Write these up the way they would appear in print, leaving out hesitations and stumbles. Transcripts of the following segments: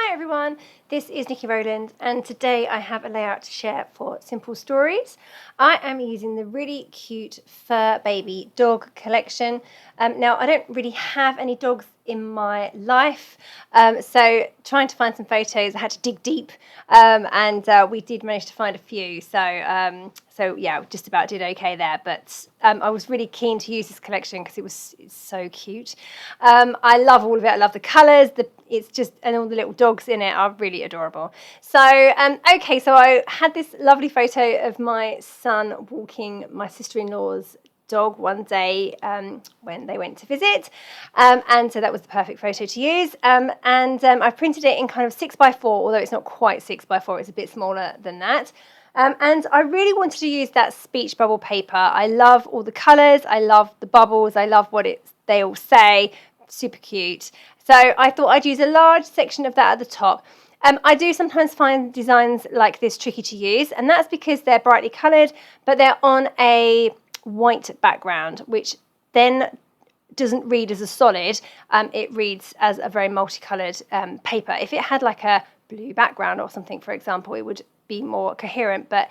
Hi everyone, this is Nikki Rowland and today I have a layout to share for Simple Stories. I am using the really cute fur baby dog collection. Now I don't really have any dogs in my life, so trying to find some photos I had to dig deep, and we did manage to find a few, so yeah, just about did okay there, but I was really keen to use this collection because it's so cute. I love all of it. I love the colours, and all the little dogs in it are really adorable. So okay, so I had this lovely photo of my son walking my sister-in-law's dog one day when they went to visit, and so that was the perfect photo to use, and I printed it in kind of 6x4, although it's not quite 6x4, it's a bit smaller than that. And I really wanted to use that speech bubble paper. I love all the colours, I love the bubbles, I love what they all say, super cute. So I thought I'd use a large section of that at the top. I do sometimes find designs like this tricky to use, and that's because they're brightly coloured, but they're on a white background, which then doesn't read as a solid, it reads as a very multicoloured paper. If it had like a blue background or something, for example, it would be more coherent, but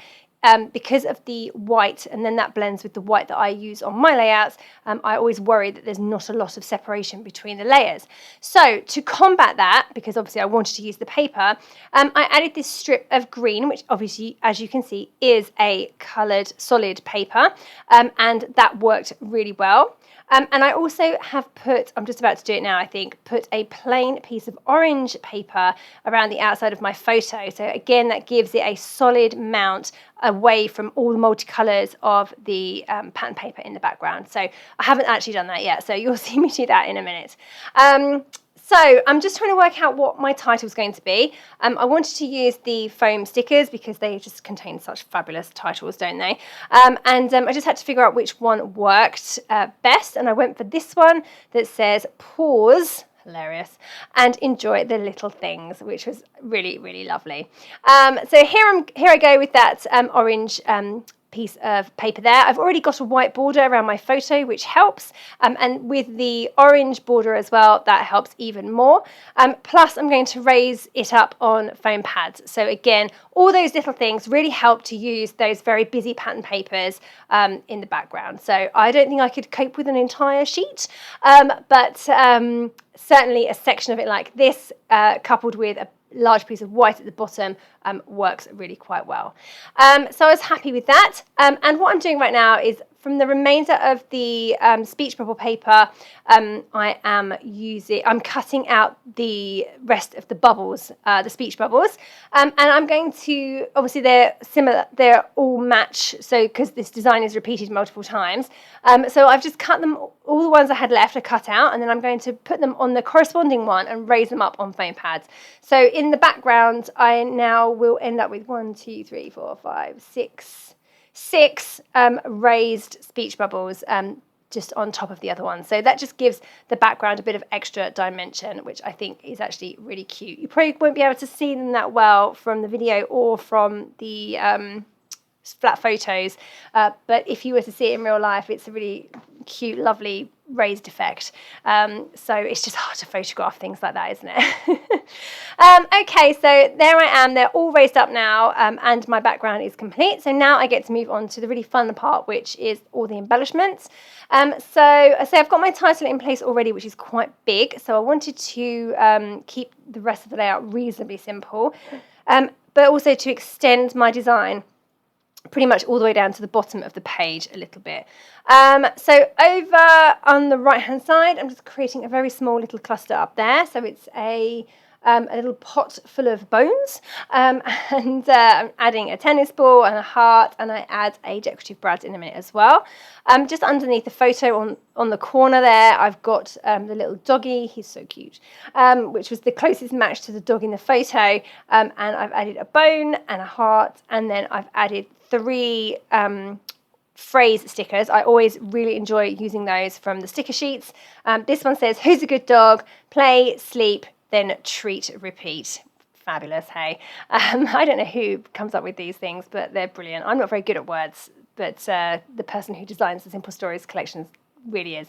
because of the white, and then that blends with the white that I use on my layouts, I always worry that there's not a lot of separation between the layers. So to combat that, because obviously I wanted to use the paper, I added this strip of green, which obviously, as you can see, is a coloured solid paper, and that worked really well. And I also have put, I'm just about to do it now, I think, put a plain piece of orange paper around the outside of my photo. So again, that gives it a solid mount away from all the multicolours of the pattern paper in the background. So I haven't actually done that yet, so you'll see me do that in a minute. So I'm just trying to work out what my title is going to be. I wanted to use the foam stickers because they just contain such fabulous titles, don't they? And I just had to figure out which one worked best, and I went for this one that says Paws, hilarious, and enjoy the little things, which was really, really lovely. So here I go with that orange piece of paper there. I've already got a white border around my photo, which helps, and with the orange border as well, that helps even more. Plus I'm going to raise it up on foam pads. So again, all those little things really help to use those very busy pattern papers in the background. So I don't think I could cope with an entire sheet, but certainly a section of it like this, coupled with a large piece of white at the bottom, works really quite well. So I was happy with that. And what I'm doing right now is, from the remainder of the speech bubble paper, I'm cutting out the rest of the bubbles, the speech bubbles, and I'm going to, obviously they're similar, they're all match, so because this design is repeated multiple times, so I've just cut them, all the ones I had left are cut out, and then I'm going to put them on the corresponding one and raise them up on foam pads. So in the background, I now will end up with 6 raised speech bubbles just on top of the other one. So that just gives the background a bit of extra dimension, which I think is actually really cute. You probably won't be able to see them that well from the video or from the flat photos, but if you were to see it in real life, it's a really cute, lovely raised effect. So it's just hard to photograph things like that, isn't it? Okay, so there I am. They're all raised up now, and my background is complete. So now I get to move on to the really fun part, which is all the embellishments. So I've got my title in place already, which is quite big. So I wanted to keep the rest of the layout reasonably simple, but also to extend my design pretty much all the way down to the bottom of the page a little bit. So over on the right hand side, I'm just creating a very small little cluster up there. So it's a little pot full of bones, and I'm adding a tennis ball and a heart, and I add a decorative brad in a minute as well. Just underneath the photo on the corner there, I've got the little doggie. He's so cute, which was the closest match to the dog in the photo, and I've added a bone and a heart, and then I've added 3 phrase stickers. I always really enjoy using those from the sticker sheets. This one says, "Who's a good dog? Play, sleep, then treat, repeat." Fabulous, hey? I don't know who comes up with these things, but they're brilliant. I'm not very good at words, but the person who designs the Simple Stories collections really is.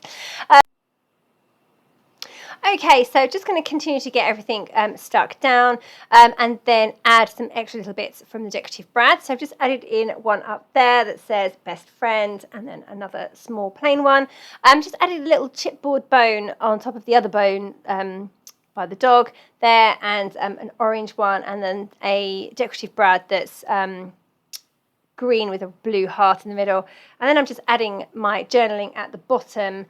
Okay, so just going to continue to get everything stuck down and then add some extra little bits from the decorative brad. So I've just added in one up there that says best friend, and then another small plain one. Just added a little chipboard bone on top of the other bone by the dog there, and an orange one, and then a decorative brad that's green with a blue heart in the middle. And then I'm just adding my journaling at the bottom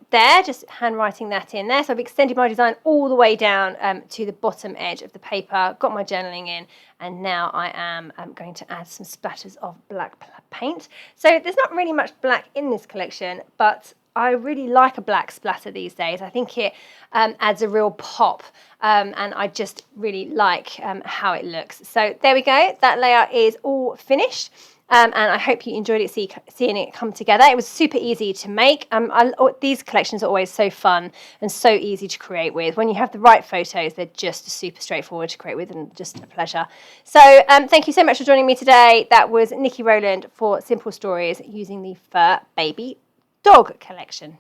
there, just handwriting that in there. So I've extended my design all the way down to the bottom edge of the paper, got my journaling in, and now I am going to add some splatters of black paint. So there's not really much black in this collection, but I really like a black splatter these days. I think it adds a real pop, and I just really like how it looks. So there we go. That layout is all finished. And I hope you enjoyed it, seeing it come together. It was super easy to make. These collections are always so fun and so easy to create with. When you have the right photos, they're just super straightforward to create with and just a pleasure. So thank you so much for joining me today. That was Nikki Rowland for Simple Stories using the Fur Baby Dog collection.